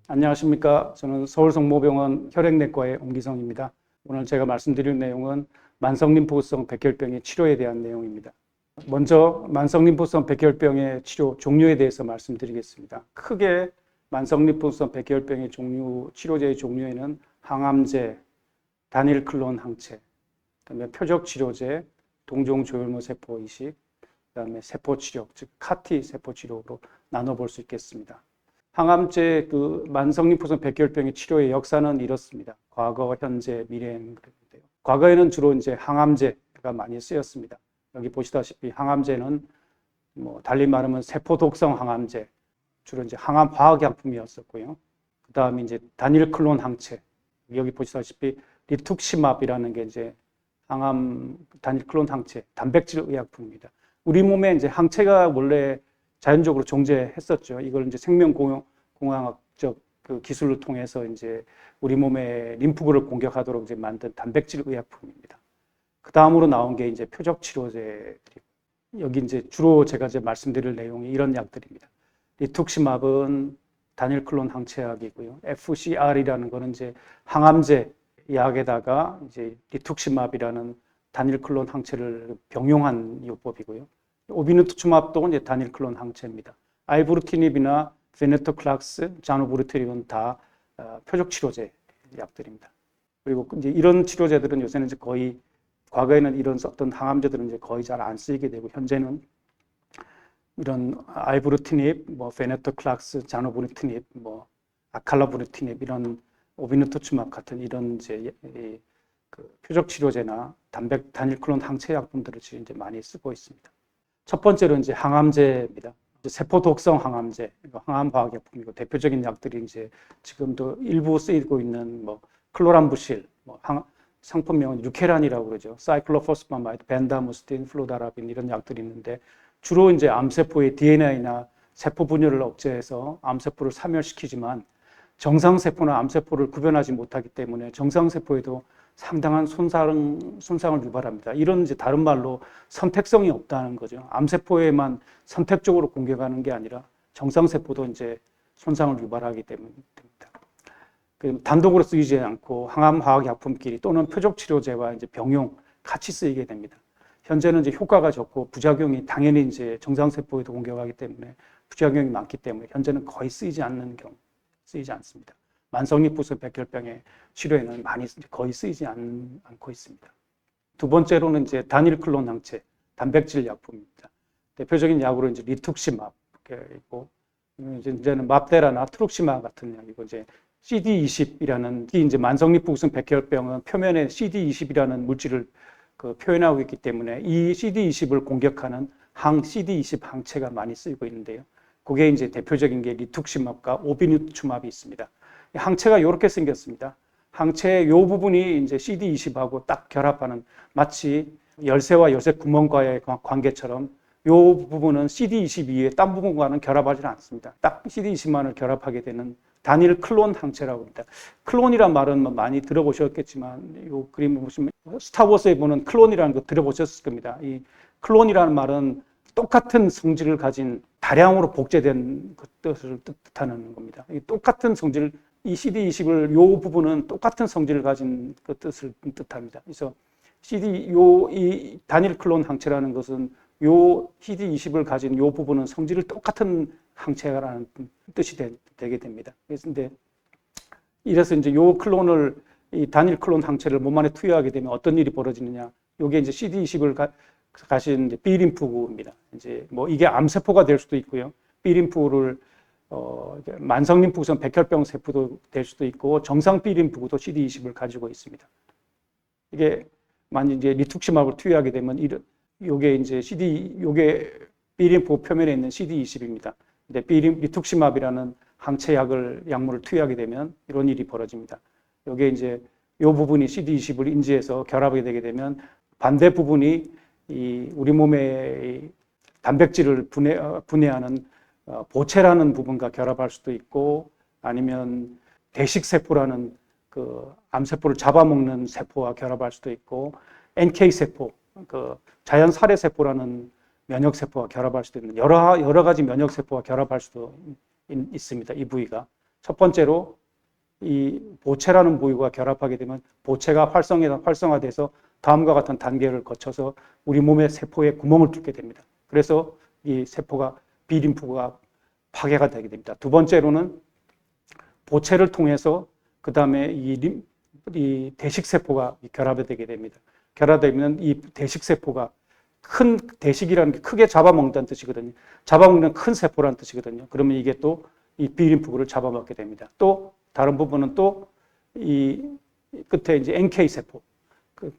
안녕하십니까. 저는 서울성모병원 혈액내과의 엄기성입니다. 오늘 제가 말씀드릴 내용은 만성림포성 백혈병의 치료에 대한 내용입니다. 먼저 만성림포성 백혈병의 치료 종류에 대해서 말씀드리겠습니다. 크게 만성림포성 백혈병의 치료제의 종류에는 항암제, 단일 클론 항체, 그다음에 표적치료제, 동종조혈모 세포 이식, 그다음에 세포치료, 즉 CAR-T 세포치료로 나눠볼 수 있겠습니다. 항암제 만성림포성 백혈병의 치료의 역사는 이렇습니다. 과거, 현재, 미래는 그런데요. 과거에는 주로 이제 항암제가 많이 쓰였습니다. 여기 보시다시피 항암제는 달리 말하면 세포 독성 항암제, 주로 이제 항암 화학약품이었었고요. 그 다음에 이제 단일 클론 항체, 여기 보시다시피 리툭시맙이라는 게 이제 항암 단일 클론 항체, 단백질 의약품입니다. 우리 몸에 이제 항체가 원래 자연적으로 존재했었죠. 이걸 이제 생명공학적 기술을 통해서 이제 우리 몸의 림프구를 공격하도록 이제 만든 단백질 의약품입니다. 그 다음으로 나온 게 이제 표적치료제. 여기 이제 주로 제가 이제 말씀드릴 내용이 이런 약들입니다. 리툭시맙은 단일 클론 항체약이고요. FCR이라는 거는 이제 항암제 약에다가 이제 리툭시맙이라는 단일 클론 항체를 병용한 요법이고요. 오비누투츠맙도 이제 단일 클론 항체입니다. 아이브루티닙이나 베네토클락스, 자노브루트립은 다 표적 치료제 약들입니다. 그리고 이제 이런 치료제들은 요새는 이제 거의 과거에는 이런 어떤 항암제들은 이제 거의 잘 안 쓰이게 되고 현재는 이런 아이브루티닙, 베네토클락스, 자노브루트닙, 아칼라브루티닙 이런 오비누투츠맙 같은 이런 이제 표적 치료제나 단일 클론 항체 약품들을 이제 많이 쓰고 있습니다. 첫 번째로 이제 항암제입니다. 세포 독성 항암제, 항암 화학약품이고 대표적인 약들이 이제 지금도 일부 쓰이고 있는 클로람부실, 상품명은 유케란이라고 그러죠. 사이클로포스파마이드, 벤다무스틴, 플루다라빈 이런 약들이 있는데 주로 이제 암세포의 DNA나 세포 분열을 억제해서 암세포를 사멸시키지만 정상세포나 암세포를 구별하지 못하기 때문에 정상세포에도 상당한 손상을 유발합니다. 이런 이제 다른 말로 선택성이 없다는 거죠. 암세포에만 선택적으로 공격하는 게 아니라 정상세포도 이제 손상을 유발하기 때문입니다. 단독으로 쓰이지 않고 항암화학약품끼리 또는 표적치료제와 이제 병용 같이 쓰이게 됩니다. 현재는 이제 효과가 좋고 부작용이 당연히 이제 정상세포에도 공격하기 때문에 부작용이 많기 때문에 현재는 거의 쓰이지 않습니다. 만성림포성 백혈병의 치료에는 거의 쓰이지 않고 있습니다. 두 번째로는 이제 단일 클론 항체, 단백질 약품입니다. 대표적인 약으로 이제 리툭시맙 있고, 이제는 맙데라나 트룩시마 같은 약이고, 이제 CD20이라는 이제 만성림포성 백혈병은 표면에 CD20이라는 물질을 표현하고 있기 때문에 이 CD20을 공격하는 CD20 항체가 많이 쓰이고 있는데요. 그게 이제 대표적인 게 리툭시맙과 오비누투츠맙이 있습니다. 항체가 이렇게 생겼습니다. 항체의 이 부분이 이제 CD20하고 딱 결합하는 마치 열쇠와 열쇠 구멍과의 관계처럼 이 부분은 CD20 이외에 딴 부분과는 결합하지 않습니다. 딱 CD20만을 결합하게 되는 단일 클론 항체라고 합니다. 클론이란 말은 많이 들어보셨겠지만 이 그림을 보시면 스타워즈에 보는 클론이라는 거 들어보셨을 겁니다. 이 클론이라는 말은 똑같은 성질을 가진 다량으로 복제된 뜻을 뜻하는 겁니다. 이 똑같은 성질, 이 CD20을 요 부분은 똑같은 성질을 가진 그 뜻을 뜻합니다. 그래서 이 단일 클론 항체라는 것은 요 CD20을 가진 요 부분은 성질을 똑같은 항체라는 뜻이 되게 됩니다. 이래서 이제 이 단일 클론 항체를 몸 안에 투여하게 되면 어떤 일이 벌어지느냐? 요게 이제 CD20을 가신 이제 B림프구입니다. 이제 이게 암세포가 될 수도 있고요. B림프구를 만성림포성 백혈병 세포도 될 수도 있고 정상 B림프구도 CD20을 가지고 있습니다. 이게 만약 이제 리툭시맙을 투여하게 되면 요게 이제 요게 B림프 표면에 있는 CD20입니다. 근데 리툭시맙이라는 약물을 투여하게 되면 이런 일이 벌어집니다. 요게 이제 요 부분이 CD20을 인지해서 결합하게 되게 되면 반대 부분이 우리 몸의 단백질을 분해하는 보체라는 부분과 결합할 수도 있고 아니면 대식세포라는 암세포를 잡아먹는 세포와 결합할 수도 있고 NK세포, 자연 살해세포라는 면역세포와 결합할 수도 있는 여러 가지 면역세포와 결합할 수도 있습니다. 이 부위가. 첫 번째로 이 보체라는 부위가 결합하게 되면 보체가 활성화돼서 다음과 같은 단계를 거쳐서 우리 몸의 세포에 구멍을 뚫게 됩니다. 그래서 이 세포가 비림프가 파괴가 되게 됩니다. 두 번째로는 보체를 통해서 그 다음에 이 대식세포가 결합이 되게 됩니다. 결합되면 이 대식세포가 큰 대식이라는 게 크게 잡아먹는다는 뜻이거든요. 잡아먹는 큰 세포라는 뜻이거든요. 그러면 이게 또 이 비림프구를 잡아먹게 됩니다. 또 다른 부분은 또 이 끝에 이제 NK 세포, 그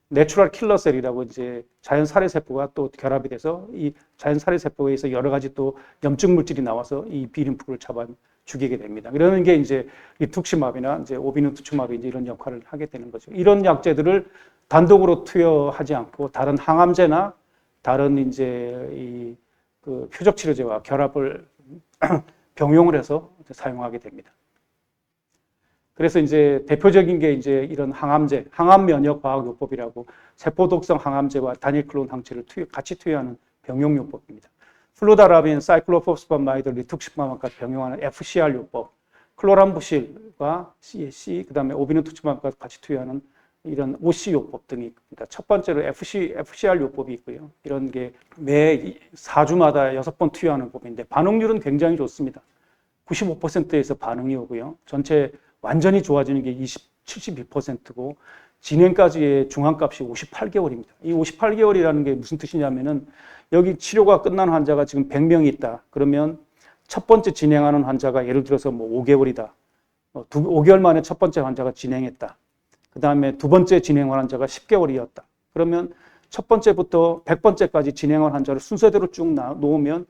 내추럴 킬러 셀이라고 이제 자연 살해 세포가 또 결합이 돼서 이 자연 살해 세포에서 여러 가지 또 염증 물질이 나와서 이 비림프구를 잡아 죽이게 됩니다. 이러는 게 이제 이 툭시마비나 이제 오비누투츠마비 이제 이런 역할을 하게 되는 거죠. 이런 약제들을 단독으로 투여하지 않고 다른 항암제나 다른 이제 그 표적 치료제와 결합을 병용을 해서 사용하게 됩니다. 그래서 이제 대표적인 게 이제 이런 항암제, 항암 면역 화학 요법이라고 세포 독성 항암제와 단일 클론 항체를 같이 투여하는 병용 요법입니다. 플루다라빈, 사이클로포스파마이드, 리툭시마브까지 병용하는 FCR 요법, 클로람부실과 CAC, 그다음에 오비누투츠마브까지 같이 투여하는 이런 OC 요법 등이 있습니다. 첫 번째로 FCR 요법이 있고요. 이런 게 매 4주마다 6번 투여하는 법인데 반응률은 굉장히 좋습니다. 95%에서 반응이 오고요. 전체 완전히 좋아지는 게 72%고 진행까지의 중앙값이 58개월입니다. 이 58개월이라는 게 무슨 뜻이냐면은 여기 치료가 끝난 환자가 지금 100명이 있다. 그러면 첫 번째 진행하는 환자가 예를 들어서 뭐 5개월이다. 5개월 만에 첫 번째 환자가 진행했다. 그 다음에 두 번째 진행한 환자가 10개월이었다. 그러면 첫 번째부터 100번째까지 진행한 환자를 순서대로 쭉 놓으면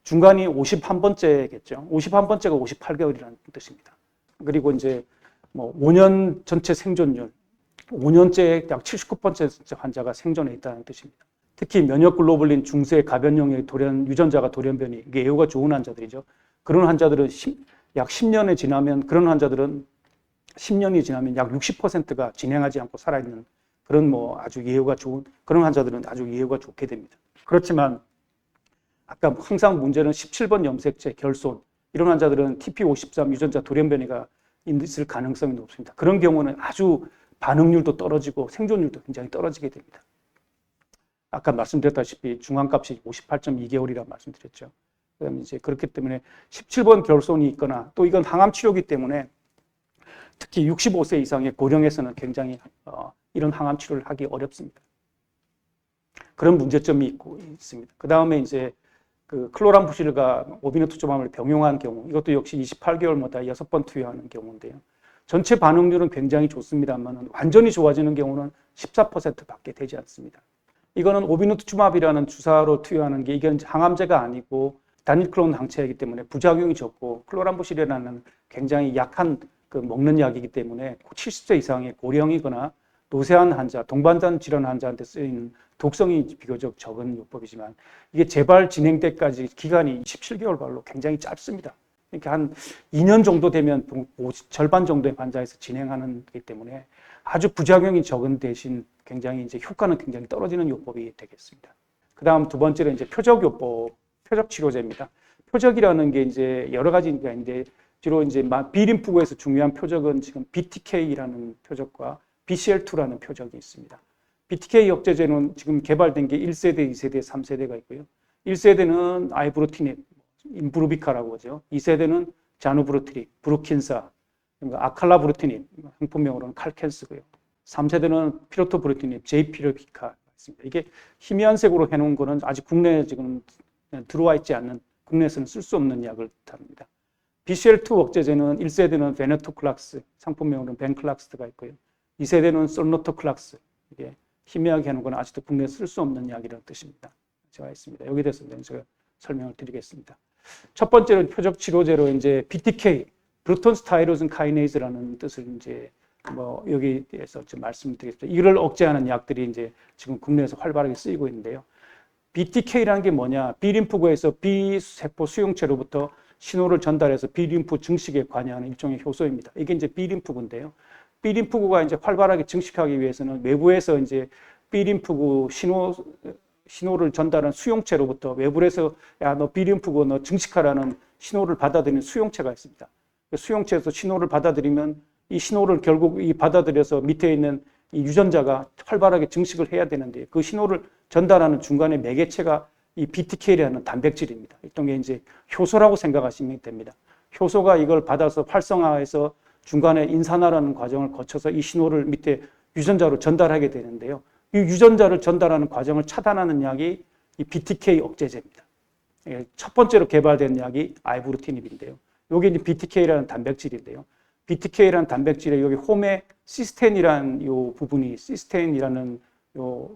중간이 51번째겠죠. 51번째가 58개월이라는 뜻입니다. 그리고 이제 뭐 5년 전체 생존율, 5년째 약 79% 환자가 생존해 있다는 뜻입니다. 특히 면역 글로불린 중세 가변형의 유전자가 돌연변이, 이게 예후가 좋은 환자들이죠. 그런 환자들은 약 10년이 지나면 약 60%가 진행하지 않고 살아있는 그런 뭐 아주 예후가 좋은 그런 환자들은 아주 예후가 좋게 됩니다. 그렇지만 아까 항상 문제는 17번 염색체, 결손 이런 환자들은 TP53 유전자 돌연변이가 있을 가능성이 높습니다. 그런 경우는 아주 반응률도 떨어지고 생존율도 굉장히 떨어지게 됩니다. 아까 말씀드렸다시피 중앙값이 58.2개월이라고 말씀드렸죠. 그다음에 이제 그렇기 때문에 17번 결손이 있거나 또 이건 항암 치료기 때문에 특히 65세 이상의 고령에서는 굉장히 이런 항암 치료를 하기 어렵습니다. 그런 문제점이 있습니다. 그 다음에 이제 그 클로람부실과 오비누투츠마브를 병용한 경우, 이것도 역시 28개월마다 6번 투여하는 경우인데요. 전체 반응률은 굉장히 좋습니다만 완전히 좋아지는 경우는 14%밖에 되지 않습니다. 이거는 오비누투츠마브라는 주사로 투여하는 게 이게 항암제가 아니고 단일 클론 항체이기 때문에 부작용이 적고 클로람부실이라는 굉장히 약한 그 먹는 약이기 때문에 70세 이상의 고령이거나 노쇠한 환자, 동반자 질환 환자한테 쓰이는 독성이 비교적 적은 요법이지만 이게 재발 진행 때까지 기간이 27개월 발로 굉장히 짧습니다. 그러니까 한 2년 정도 되면 절반 정도의 환자에서 진행하는 거기 때문에 아주 부작용이 적은 대신 굉장히 이제 효과는 굉장히 떨어지는 요법이 되겠습니다. 그 다음 두 번째는 이제 표적 요법, 표적 치료제입니다. 표적이라는 게 이제 여러 가지가 있는데 주로 이제 비림프구에서 중요한 표적은 지금 BTK라는 표적과 BCL2라는 표적이 있습니다. BTK 억제제는 지금 개발된 게 1세대, 2세대, 3세대가 있고요. 1세대는 아이브로티닙, 임브루비카라고 하죠. 2세대는 자누브루트립, 브루킨사, 아칼라브루티닙, 상품명으로는 칼켄스고요. 3세대는 피로토브루티닙, 제이피르비카가 있습니다. 이게 희미한색으로 해놓은 거는 아직 국내에 지금 들어와 있지 않는, 국내에서는 쓸 수 없는 약을 뜻합니다. BCL2 억제제는 1세대는 베네토클락스, 상품명으로는 벤클락스가 있고요. 2세대는 솔노토클락스, 이게 희미하게 하는 건 아직도 국내에 쓸 수 없는 약이라는 뜻입니다. 제가 있습니다. 여기에 대해서 제가 설명을 드리겠습니다. 첫 번째는 표적 치료제로 이제 BTK, 브루톤 스타이로진 카이네이즈라는 뜻을 이제 뭐 여기에서 좀 말씀드리겠습니다. 이를 억제하는 약들이 이제 지금 국내에서 활발하게 쓰이고 있는데요. BTK라는 게 뭐냐? B림프구에서 B세포 수용체로부터 신호를 전달해서 B림프 증식에 관여하는 일종의 효소입니다. 이게 이제 B림프구인데요. B림프구가 이제 활발하게 증식하기 위해서는 외부에서 이제 B림프구 신호를 전달하는 수용체로부터 외부에서 야, 너 B림프구 너 증식하라는 신호를 받아들이는 수용체가 있습니다. 수용체에서 신호를 받아들이면 이 신호를 결국 이 받아들여서 밑에 있는 이 유전자가 활발하게 증식을 해야 되는데 그 신호를 전달하는 중간에 매개체가 이 BTK라는 단백질입니다. 이런 게 이제 효소라고 생각하시면 됩니다. 효소가 이걸 받아서 활성화해서 중간에 인산화라는 과정을 거쳐서 이 신호를 밑에 유전자로 전달하게 되는데요. 이 유전자를 전달하는 과정을 차단하는 약이 이 BTK 억제제입니다. 첫 번째로 개발된 약이 아이브루티닙인데요. 여기 이제 BTK라는 단백질인데요. BTK라는 단백질에 여기 홈에 시스테인이라는 요 부분이 시스테인이라는 요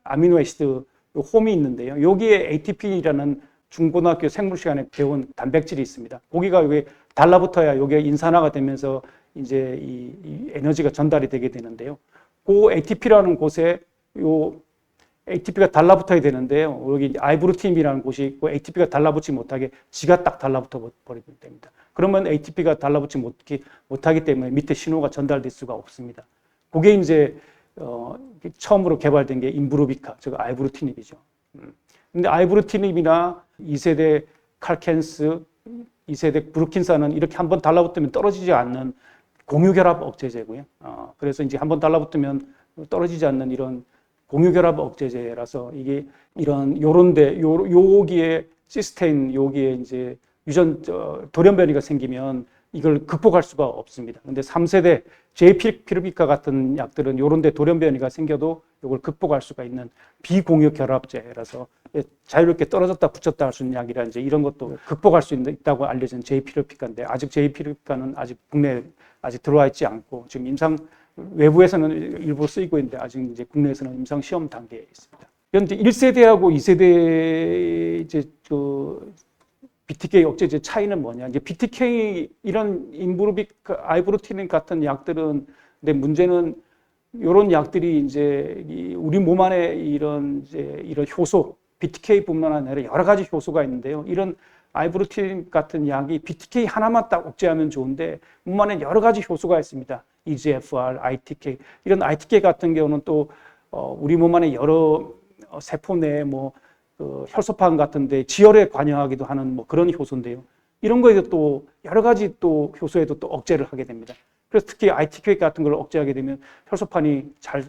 아미노애시드 요 홈이 있는데요. 여기에 ATP라는 중고등학교 생물 시간에 배운 단백질이 있습니다. 거기가 여기 달라붙어야 여기가 인산화가 되면서 이제 이 에너지가 전달이 되게 되는데요. 그 ATP라는 곳에 요 ATP가 달라붙어야 되는데요. 여기 아이브루틴이라는 곳이 있고 ATP가 달라붙지 못하게 지가 딱 달라붙어 버리면 됩니다. 그러면 ATP가 달라붙지 못하기 때문에 밑에 신호가 전달될 수가 없습니다. 그게 이제 처음으로 개발된 게 임브루비카, 즉 아이브루티닙이죠. 근데 아이브루티닙이나 2세대 칼켄스, 2세대 브루킨사는 이렇게 한번 달라붙으면 떨어지지 않는 공유결합 억제제고요. 그래서 이제 한번 달라붙으면 떨어지지 않는 이런 공유결합 억제제라서 이게 이런 요런데 여기에 시스테인 여기에 이제 돌연변이가 생기면 이걸 극복할 수가 없습니다. 근데 3세대 제이피르비카 같은 약들은 요런데 돌연변이가 생겨도 이걸 극복할 수가 있는 비공유 결합제라서 자유롭게 떨어졌다 붙였다 할 수 있는 약이라 이제 이런 것도 극복할 수 있다고 알려진 제이피르비카인데 아직 제이피르비카는 아직 국내에 아직 들어와 있지 않고 지금 외부에서는 일부 쓰이고 있는데 아직 이제 국내에서는 임상 시험 단계에 있습니다. 그런데 1세대하고 2세대 이제 BTK 억제제 차이는 뭐냐? 이제 BTK 이런 아이브루티닌 같은 약들은 근데 문제는 이런 약들이 이제 우리 몸 안에 이런 효소 BTK뿐만 아니라 여러 가지 효소가 있는데요. 이런 아이브루틴 같은 약이 BTK 하나만 딱 억제하면 좋은데 몸 안에 여러 가지 효소가 있습니다. EGFR, ITK 이런 ITK 같은 경우는 또 우리 몸 안에 여러 세포 내에 혈소판 같은데 지혈에 관여하기도 하는 그런 효소인데요. 이런 거에도 또 여러 가지 또 효소에도 또 억제를 하게 됩니다. 그래서 특히 ITK 같은 걸 억제하게 되면 혈소판이 잘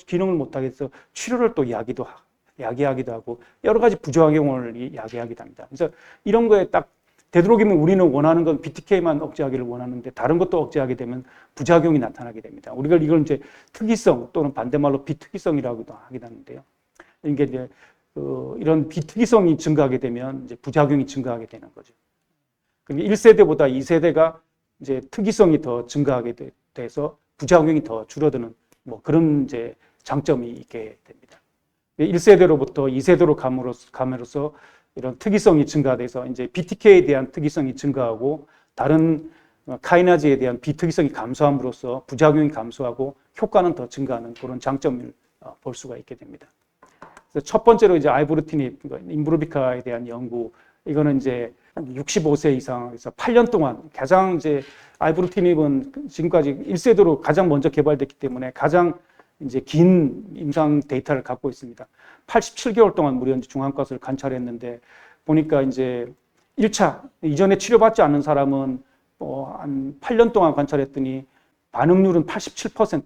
기능을 못하게 해서 치료를 또 야기하기도 하고 여러 가지 부작용을 야기하기도 합니다. 그래서 이런 거에 딱 되도록이면 우리는 원하는 건 BTK만 억제하기를 원하는데 다른 것도 억제하게 되면 부작용이 나타나게 됩니다. 우리가 이걸 이제 특이성 또는 반대말로 비특이성이라고도 하기도 하는데요. 이게 이제 이런 비특이성이 증가하게 되면 이제 부작용이 증가하게 되는 거죠. 그러니까 1세대보다 2세대가 이제 특이성이 더 증가하게 돼서 부작용이 더 줄어드는 그런 이제 장점이 있게 됩니다. 1세대로부터 2세대로 감으로써 이런 특이성이 증가돼서 이제 BTK에 대한 특이성이 증가하고 다른 카이나즈에 대한 비특이성이 감소함으로써 부작용이 감소하고 효과는 더 증가하는 그런 장점을 볼 수가 있게 됩니다. 그래서 첫 번째로 이제 아이브루티닙, 임브루비카에 대한 연구, 이거는 이제 65세 이상에서 8년 동안 가장 이제 아이브루티닙은 지금까지 1세대로 가장 먼저 개발됐기 때문에 가장 이제 긴 임상 데이터를 갖고 있습니다. 87개월 동안 무려 중앙가스를 관찰했는데 보니까 이제 1차 이전에 치료받지 않는 사람은 한 8년 동안 관찰했더니 반응률은 87%,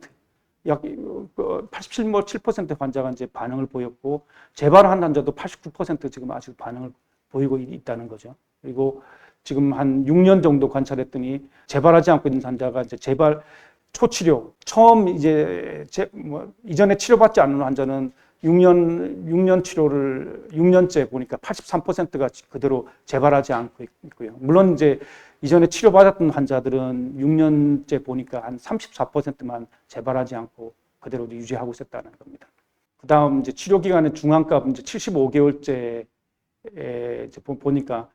약 87% 환자가 이제 반응을 보였고 재발한 환자도 89% 지금 아직 반응을 보이고 있다는 거죠. 그리고 지금 한 6년 정도 관찰했더니 재발하지 않고 있는 환자가 이제 재발 초치료 처음 이제 이전에 치료받지 않는 환자는 6년 치료를 6년째 보니까 83%가 그대로 재발하지 않고 있고요. 물론 이제 이전에 치료받았던 환자들은 6년째 보니까 한 34%만 재발하지 않고 그대로 유지하고 있었다는 겁니다. 그 다음 이제 치료 기간의 중앙값 이제 75개월째 이제 보니까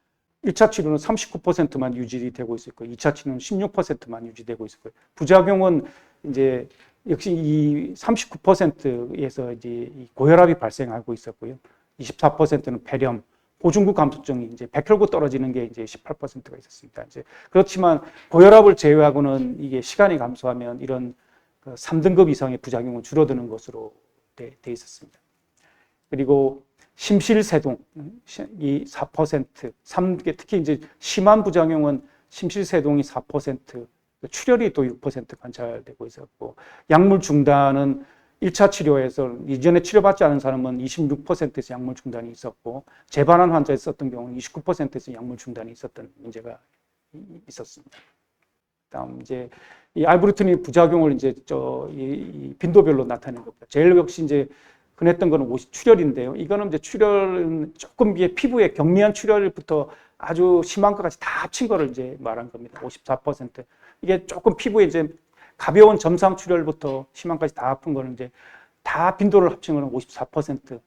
1차 치료는 39%만 유지되고 있을 거예요. 2차 치료는 16%만 유지되고 있을 거예요. 부작용은 이제 역시 이 39%에서 이제 이 고혈압이 발생하고 있었고요. 24%는 폐렴, 고중부 감소증이 이제 백혈구 떨어지는 게 이제 18%가 있었습니다. 이제 그렇지만 고혈압을 제외하고는 이게 시간이 감소하면 이런 3등급 이상의 부작용은 줄어드는 것으로 돼 있었습니다. 그리고 심실세동 이 4%, 특히 이제 심한 부작용은 심실세동이 4%, 출혈이 또 6% 관찰되고 있었고, 약물 중단은 1차 치료에서 이전에 치료받지 않은 사람은 26%에서 약물 중단이 있었고, 재발한 환자에 있었던 경우는 29%에서 약물 중단이 있었던 문제가 있었습니다. 다음 이제 이 알부르틴의 부작용을 이제 이 빈도별로 나타내는 겁니다. 제일 역시 이제 흔했던 거는 출혈인데요. 이거는 이제 출혈은 조금 이게 피부에 경미한 출혈부터 아주 심한 것까지 다 합친 거를 이제 말한 겁니다. 54%. 이게 조금 피부에 이제 가벼운 점상 출혈부터 심한 것까지 다 아픈 거는 이제 다 빈도를 합친 거는 54%.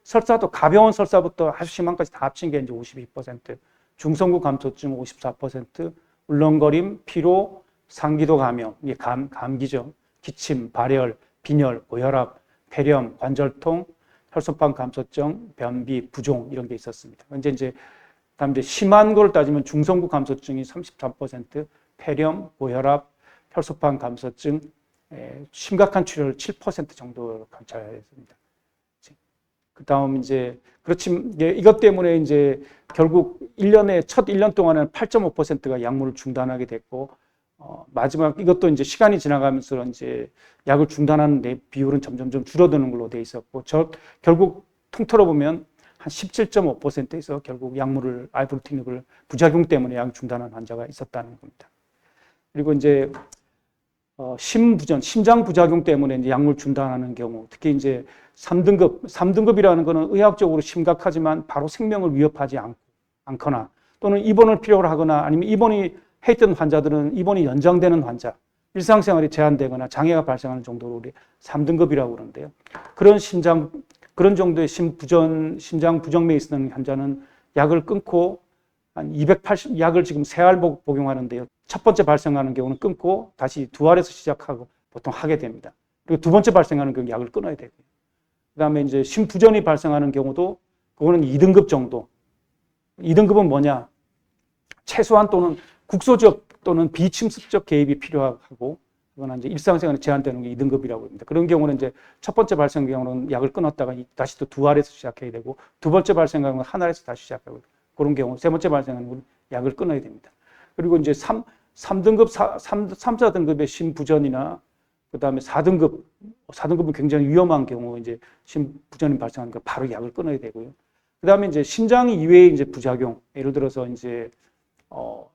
설사도 가벼운 설사부터 아주 심한 것까지 다 합친 게 이제 52%. 중성구 감소증 54%. 울렁거림, 피로, 상기도 감염, 이게 감기죠. 기침, 발열, 빈혈, 고혈압, 폐렴, 관절통, 혈소판 감소증, 변비, 부종 이런 게 있었습니다. 다음 이제 심한 걸 따지면 중성구 감소증이 33%, 폐렴, 고혈압, 혈소판 감소증, 심각한 출혈 7% 정도 관찰했습니다. 그 다음 이제 그렇지만 이것 때문에 이제 결국 첫 1년 동안은 8.5%가 약물을 중단하게 됐고, 마지막 이것도 이제 시간이 지나가면서 이제 약을 중단하는 비율은 점점 줄어드는 걸로 돼 있었고, 결국 통틀어 보면 한 17.5%에서 결국 알부르티닙을 부작용 때문에 약 중단한 환자가 있었다는 겁니다. 그리고 이제 심장 부작용 때문에 이제 약물 중단하는 경우, 특히 이제 3등급이라는 것은 의학적으로 심각하지만 바로 생명을 위협하지 않거나 또는 입원을 필요로 하거나 아니면 입원이 했던 환자들은 입원이 연장되는 환자, 일상생활이 제한되거나 장애가 발생하는 정도로 우리 3등급이라고 그러는데요. 그런 정도의 심장 부정맥이 있는 환자는 약을 끊고 한 280, 지금 3알 복용하는데요. 첫 번째 발생하는 경우는 끊고 다시 2알에서 시작하고 보통 하게 됩니다. 그리고 두 번째 발생하는 경우 약을 끊어야 되고요. 그 다음에 이제 심부전이 발생하는 경우도 그거는 2등급 정도. 2등급은 뭐냐? 최소한 또는 국소적 또는 비침습적 개입이 필요하고, 그건 이제 일상생활에 제한되는 게 2등급이라고 합니다. 그런 경우는 이제 첫 번째 발생 경우는 약을 끊었다가 다시 또 2알에서 시작해야 되고, 두 번째 발생하는 건 1알에서 다시 시작하고, 그런 경우, 세 번째 발생하는 건 약을 끊어야 됩니다. 그리고 이제 3등급, 4등급의 심부전이나 그 다음에 4등급은 굉장히 위험한 경우, 이제 심부전이 발생하는 거 바로 약을 끊어야 되고요. 그 다음에 이제 신장 이외의 이제 부작용, 예를 들어서 이제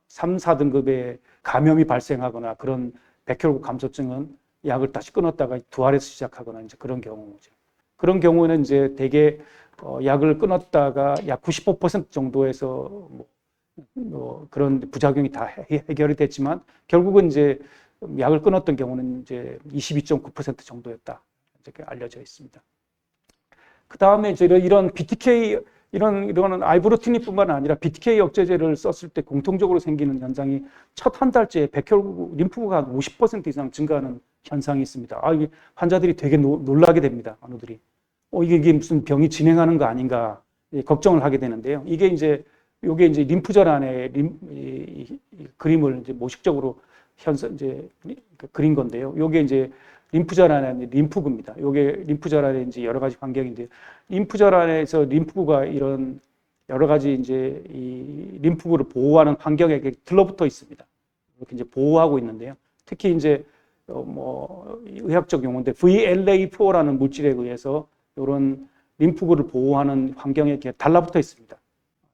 3, 4등급의 감염이 발생하거나 그런 백혈구 감소증은 약을 다시 끊었다가 2알에서 시작하거나 이제 그런 경우죠. 그런 경우에는 이제 대개 약을 끊었다가 약 95% 정도에서 그런 부작용이 다 해결이 됐지만 결국은 이제 약을 끊었던 경우는 이제 22.9% 정도였다, 이렇게 알려져 있습니다. 그 다음에 이제 이런 BTK 이런 알부르티닙뿐만 아니라 BTK 억제제를 썼을 때 공통적으로 생기는 현상이 첫 한 달째에 백혈구 림프구가 한 50% 이상 증가하는 현상이 있습니다. 이게 환자들이 되게 놀라게 됩니다. 환우들이 이게 무슨 병이 진행하는 거 아닌가 걱정을 하게 되는데요. 이게 이제 림프절 안에 그림을 이제 모식적으로 이제 그린 건데요. 요게 이제 림프절 안에 림프구입니다. 요게 림프절 안에 이제 여러 가지 환경인데, 림프절 안에서 림프구가 이런 여러 가지 이제 이 림프구를 보호하는 환경에 들러붙어 있습니다. 이렇게 이제 보호하고 있는데요. 특히 이제 의학적 용어인데 VLA4라는 물질에 의해서 이런 림프구를 보호하는 환경에 이렇게 달라붙어 있습니다.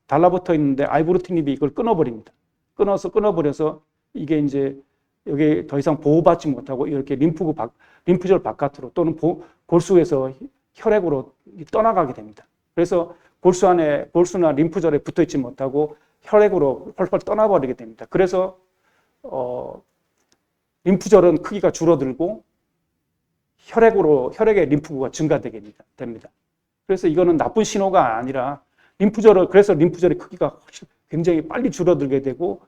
달라붙어 있는데 알부르티닙이 이걸 끊어버려서 이게 이제 여기 더 이상 보호받지 못하고 이렇게 림프절 바깥으로 또는 골수에서 혈액으로 떠나가게 됩니다. 그래서 골수나 림프절에 붙어 있지 못하고 혈액으로 펄펄 떠나버리게 됩니다. 그래서 림프절은 크기가 줄어들고 혈액의 림프구가 증가되게 됩니다. 그래서 이거는 나쁜 신호가 아니라 그래서 림프절의 크기가 굉장히 빨리 줄어들게 되고,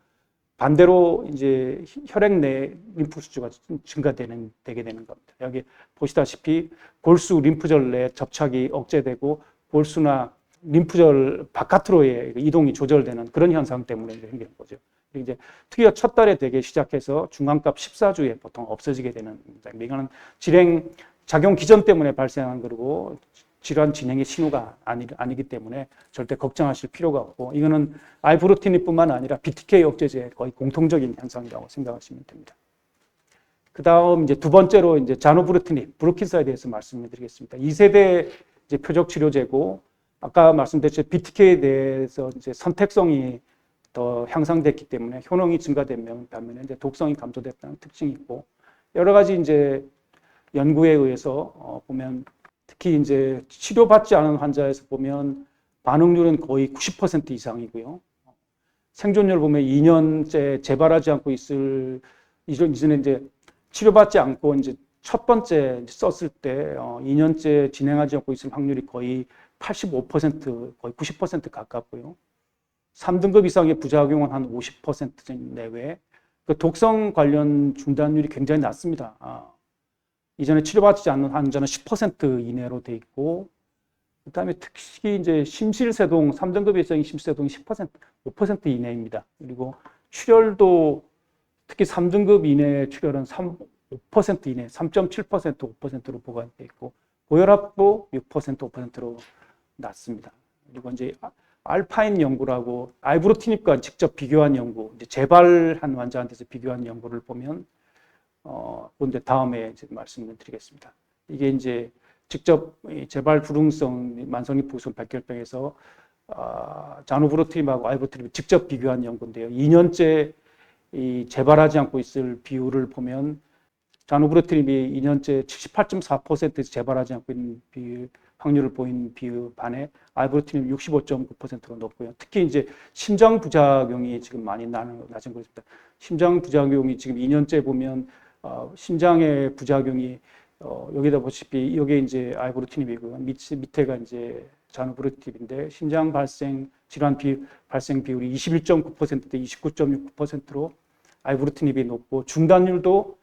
반대로 이제 혈액 내 림프 수주가 되게 되는 겁니다. 여기 보시다시피 골수 림프절 내 접착이 억제되고 골수나 림프절 바깥으로의 이동이 조절되는 그런 현상 때문에 생기는 거죠. 이제 특히나 첫 달에 되게 시작해서 중간값 14주에 보통 없어지게 되는 겁니다. 이거는 질행 작용 기전 때문에 발생한 거고, 질환 진행의 신호가 아니기 때문에 절대 걱정하실 필요가 없고, 이거는 아이브로티닙뿐만 아니라 BTK 억제제의 거의 공통적인 현상이라고 생각하시면 됩니다. 그 다음 이제 두 번째로 이제 자노브루티닙, 브루킨사에 대해서 말씀을 드리겠습니다. 2세대 이제 표적 치료제고, 아까 말씀드렸듯이 BTK에 대해서 이제 선택성이 더 향상됐기 때문에 효능이 증가된 반면에 이제 독성이 감소됐다는 특징이 있고, 여러 가지 이제 연구에 의해서 보면 특히 이제 치료받지 않은 환자에서 보면 반응률은 거의 90% 이상이고요. 생존율 보면 2년째 재발하지 않고 있을 이전에 이제 치료받지 않고 이제 첫 번째 썼을 때 2년째 진행하지 않고 있을 확률이 거의 85%, 거의 90% 가깝고요. 3등급 이상의 부작용은 한 50% 내외. 그 독성 관련 중단율이 굉장히 낮습니다. 이전에 치료받지 않는 환자는 10% 이내로 돼 있고, 그다음에 특히 이제 심실세동 3등급 이상의 심실세동이 10%, 5% 이내입니다. 그리고 출혈도 특히 3등급 이내 출혈은 5% 이내, 3.7%, 5%로 보관돼 있고, 고혈압도 6%, 5%로 낮습니다. 그리고 이제 알파인 연구라고 아이브로티닙과 직접 비교한 연구, 이제 재발한 환자한테서 비교한 연구를 보면, 근데 다음에 이제 말씀을 드리겠습니다. 이게 이제 직접 재발 불응성 만성립 부성 백혈병에서 자노브루티닙하고 아이브로티닙을 직접 비교한 연구인데요. 2년째 이 재발하지 않고 있을 비율을 보면 자노브루티닙이 2년째 78.4% 재발하지 않고 있는 확률을 보인 비율 반에 아이브로티닙이 65.9%로 높고요. 특히 이제 심장 부작용이 지금 많이 낮은 것입니다. 심장 부작용이 지금 2년째 보면 심장의 부작용이 여기다 보시피 여기 이제 아이브로티닙이고요. 밑에가 이제 자노브루티닙인데 심장 발생 질환 발생 비율이 21.9%대 29.6%로 아이브로티닙이 높고, 중단율도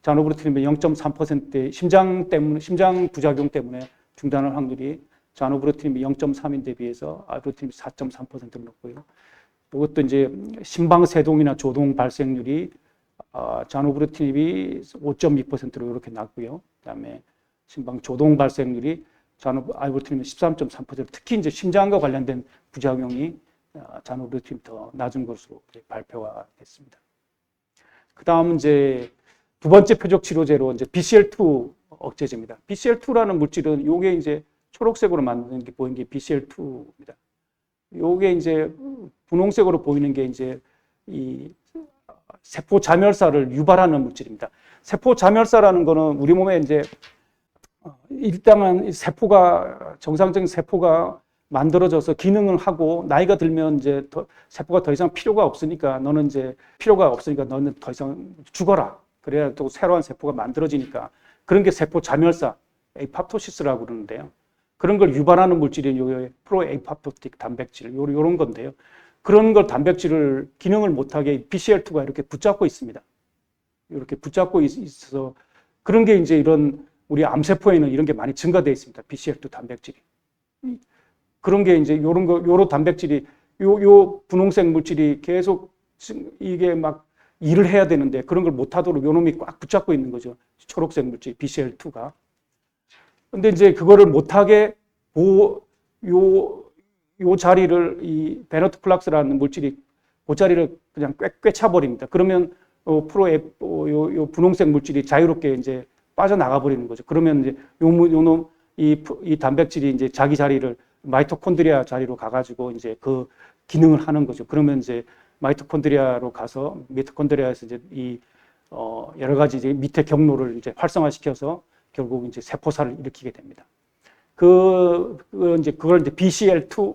자노브루티닙의 0.3%대 심장 부작용 때문에 중단할 확률이 자노브루티닙이 0.3인데 비해서 아이브로티닙이 4.3%로 높고요. 이것도 이제 심방세동이나 조동 발생률이 자노브루티닙이 5.2%로 이렇게 낮고요. 그다음에 심방 조동 발생률이 아이브로티닙이 13.3%. 특히 이제 심장과 관련된 부작용이 자노브루티닙이 더 낮은 것으로 발표가 됐습니다. 그다음 이제 두 번째 표적 치료제로 이제 BCL2 억제제입니다. BCL2라는 물질은 요게 이제 초록색으로 만든 게 보이는 게 BCL2입니다. 요게 이제 분홍색으로 보이는 게 이제 이 세포 자멸사를 유발하는 물질입니다. 세포 자멸사라는 거는 우리 몸에 이제 일단은 세포가 정상적인 세포가 만들어져서 기능을 하고 나이가 들면 이제 세포가 더 이상 필요가 없으니까 너는 더 이상 죽어라. 그래야 또 새로운 세포가 만들어지니까, 그런 게 세포 자멸사, 에이팝토시스라고 그러는데요. 그런 걸 유발하는 물질이 프로에이팝토틱 단백질, 요런 건데요. 그런 걸 단백질을 기능을 못하게 BCL2가 이렇게 붙잡고 있습니다. 이렇게 붙잡고 있어서 그런 게 이제 이런 우리 암세포에는 이런 게 많이 증가되어 있습니다. BCL2 단백질이. 그런 게 이제 요런 단백질이 요 분홍색 물질이 계속 이게 막 일을 해야 되는데 그런 걸 못하도록 요놈이 꽉 붙잡고 있는 거죠. 초록색 물질 BCL2가. 근데 이제 그거를 못하게 요 자리를 이 베너토플락스라는 물질이 그 자리를 그냥 꿰차버립니다. 그러면 요 분홍색 물질이 자유롭게 이제 빠져나가 버리는 거죠. 그러면 이제 요놈 이 단백질이 이제 자기 자리를 마이토콘드리아 자리로 가가지고 이제 그 기능을 하는 거죠. 그러면 이제 마이토콘드리아로 가서 미토콘드리아에서 이제 여러 가지 이제 밑에 경로를 이제 활성화시켜서 결국 이제 세포살을 일으키게 됩니다. 그걸 이제 BCL2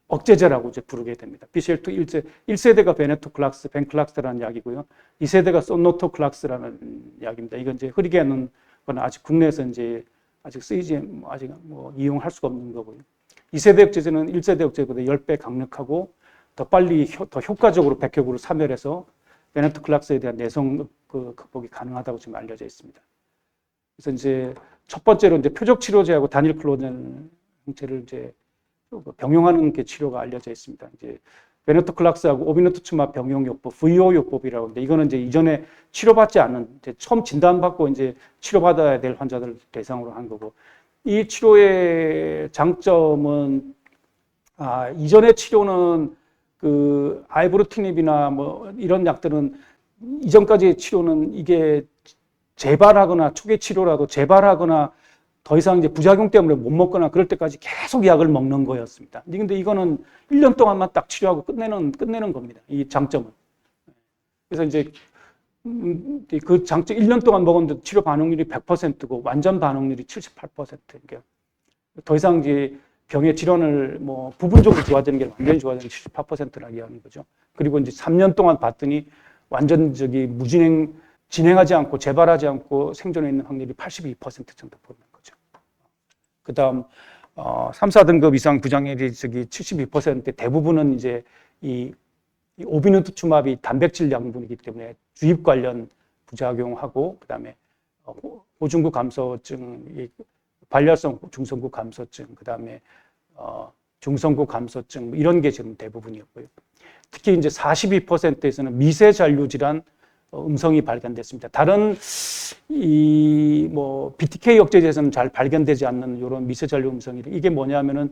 억제제라고 이제 부르게 됩니다. BCL2 1세대가 베네토클락스, 벤클락스라는 약이고요. 2세대가 소노토클락스라는 약입니다. 이건 이제 흐리게 하는 건 아직 국내에서 이제 아직 아직 이용할 수가 없는 거고요. 2세대 억제제는 1세대 억제제보다 10배 강력하고 더 빨리 더 효과적으로 백혈구를 사멸해서 베네토클락스에 대한 내성 극복이 가능하다고 지금 알려져 있습니다. 그래서 이제 첫 번째로 이제 표적 치료제하고 단일 클로덴 형체를 이제 병용하는 게 치료가 알려져 있습니다. 이제 베네토클락스하고 오비노투츠맙 병용요법, VO요법이라고 하는데 이거는 이제 이전에 치료받지 않은 이제 처음 진단받고 이제 치료받아야 될 환자들 대상으로 한 거고, 이 치료의 장점은 이전의 치료는 그 아이브로티닙이나 뭐 이런 약들은 이전까지의 치료는 이게 재발하거나 초기 치료라도 재발하거나 더 이상 이제 부작용 때문에 못 먹거나 그럴 때까지 계속 약을 먹는 거였습니다. 근데 이거는 1년 동안만 딱 치료하고 끝내는 겁니다. 이 장점은. 그래서 이제 그 장점 1년 동안 먹었는데 치료 반응률이 100%고 완전 반응률이 78%. 그러니까 더 이상 이제 병의 질환을 뭐 부분적으로 좋아지는 게 완전히 좋아지는 78%라고 이야기하는 거죠. 그리고 이제 3년 동안 봤더니 완전 진행하지 않고 재발하지 않고 생존해 있는 확률이 82% 정도 보이는 거죠. 그 다음, 3, 4등급 이상 부작용이 72% 대부분은 이제 이 오비누투마브이 단백질 양분이기 때문에 주입 관련 부작용하고, 그 다음에 호중구 감소증, 발열성 중성구 감소증, 그 다음에 중성구 감소증 이런 게 지금 대부분이었고요. 특히 이제 42%에서는 미세 잔류 질환 음성이 발견됐습니다. 다른 BTK 억제제에서는 잘 발견되지 않는 이런 미세 잔류 음성이 이게 뭐냐면은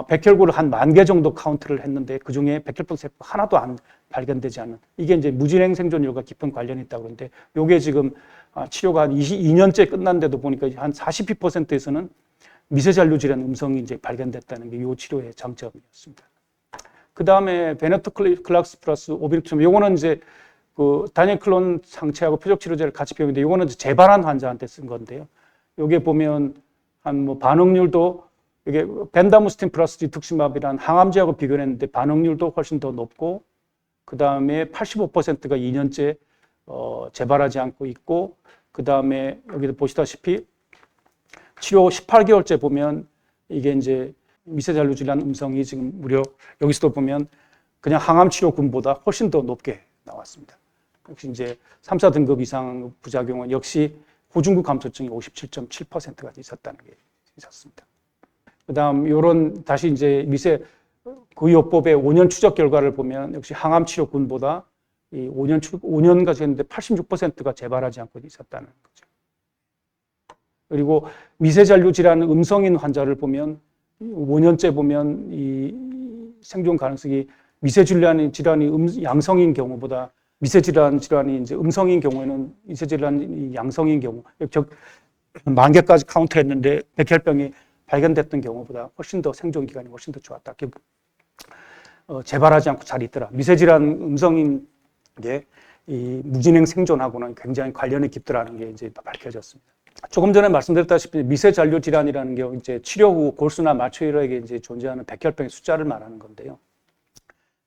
백혈구를 한 10,000개 정도 카운트를 했는데 그 중에 백혈병 세포 하나도 안 발견되지 않는 이게 이제 무진행 생존율과 깊은 관련이 있다고 그러는데 이게 지금 치료가 한 22년째 끝났는데도 보니까 한 42%에서는 미세 잔류 질환 음성이 이제 발견됐다는 게 이 치료의 장점이었습니다. 그 다음에 베네토클락스 플러스 오비누투마브 요거는 이제 그 다니엘클론 상체하고 표적 치료제를 같이 배우는데 이거는 재발한 환자한테 쓴 건데요. 여기에 보면 한 뭐 반응률도 이게 벤다무스틴 플러스 디툭시마브라는 항암제하고 비교했는데 반응률도 훨씬 더 높고 그 다음에 85%가 2년째 재발하지 않고 있고 그 다음에 여기도 보시다시피 치료 18개월째 보면 이게 이제 미세잔류 질환 음성이 지금 무려 여기서도 보면 그냥 항암 치료군보다 훨씬 더 높게 나왔습니다. 역시 이제 3, 4등급 이상 부작용은 역시 호중구 감소증이 57.7%가 있었다는 게 있었습니다. 그 다음, 요런, 다시 이제 그 요법의 5년 추적 결과를 보면 역시 항암 치료군보다 이 5년까지 했는데 86%가 재발하지 않고 있었다는 거죠. 그리고 미세잔류 질환 음성인 환자를 보면 5년째 보면 이 생존 가능성이 미세질환이 양성인 경우보다 미세질환이 이제 음성인 경우에는 미세질환이 양성인 경우, 즉 10,000개까지 카운트했는데 백혈병이 발견됐던 경우보다 훨씬 더 생존 기간이 훨씬 더 좋았다. 재발하지 않고 잘 있더라. 미세질환 음성인 게 이 무진행 생존하고는 굉장히 관련이 깊더라는 게 이제 밝혀졌습니다. 조금 전에 말씀드렸다시피 미세잔류 질환이라는 게 이제 치료 후 골수나 마초일에게 이제 존재하는 백혈병의 숫자를 말하는 건데요.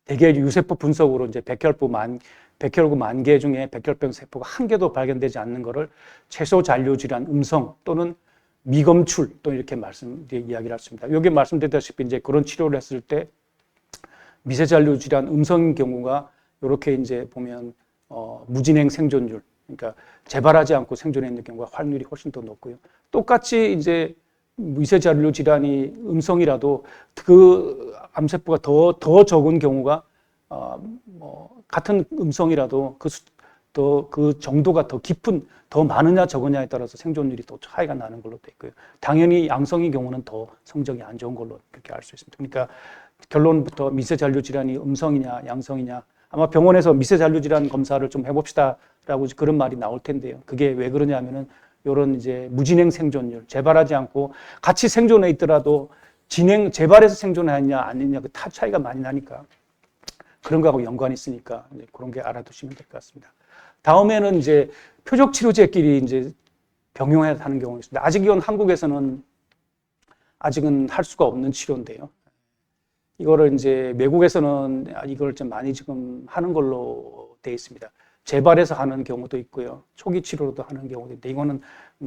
대개 유세포 분석으로 이제 백혈구 10,000개 중에 백혈병 세포가 한 개도 발견되지 않는 것을 최소 잔류 질환 음성 또는 미검출 또 이렇게 이야기를 했습니다. 여기 말씀드렸다시피 이제 그런 치료를 했을 때 미세잔류 질환 음성인 경우가 이렇게 이제 보면 무진행 생존율, 그러니까 재발하지 않고 생존해 있는 경우가 확률이 훨씬 더 높고요. 똑같이 이제 미세잔류 질환이 음성이라도 그 암세포가 더 적은 경우가 같은 음성이라도 그 정도가 더 깊은, 더 많으냐 적으냐에 따라서 생존율이 또 차이가 나는 걸로 되어 있고요. 당연히 양성인 경우는 더 성적이 안 좋은 걸로 그렇게 알 수 있습니다. 그러니까 결론부터 미세잔류 질환이 음성이냐 양성이냐 아마 병원에서 미세잔류 질환 검사를 좀 해봅시다라고 그런 말이 나올 텐데요. 그게 왜 그러냐면은 이런 이제 무진행 생존율, 재발하지 않고 같이 생존해 있더라도 재발해서 생존하느냐 아니냐 그 차이가 많이 나니까 그런 거하고 연관이 있으니까 이제 그런 게 알아두시면 될 것 같습니다. 다음에는 이제 표적 치료제끼리 이제 병용해야 하는 경우가 있습니다. 아직 이건 한국에서는 아직은 할 수가 없는 치료인데요. 이거를 이제 외국에서는 이걸 좀 많이 지금 하는 걸로 되어 있습니다. 재발해서 하는 경우도 있고요. 초기 치료로도 하는 경우도 있는데 이거는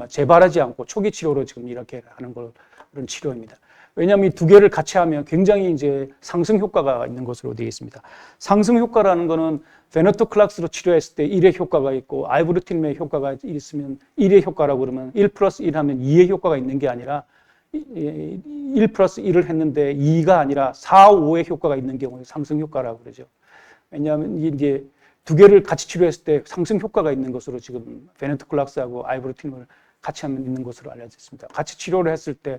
재발하지 않고 초기 치료로 지금 이렇게 하는 그런 치료입니다. 왜냐하면 이 두 개를 같이 하면 굉장히 이제 상승 효과가 있는 것으로 되어 있습니다. 상승 효과라는 거는 베네토클락스로 치료했을 때 1의 효과가 있고 아이브루틴의 효과가 있으면 1의 효과라고 그러면 1 플러스 1 하면 2의 효과가 있는 게 아니라 1 플러스 1을 했는데 2가 아니라 4, 5의 효과가 있는 경우에 상승 효과라고 그러죠. 왜냐하면 이제 두 개를 같이 치료했을 때 상승 효과가 있는 것으로 지금 베네토클락스하고 아이브루틴을 같이 하면 있는 것으로 알려져 있습니다. 같이 치료를 했을 때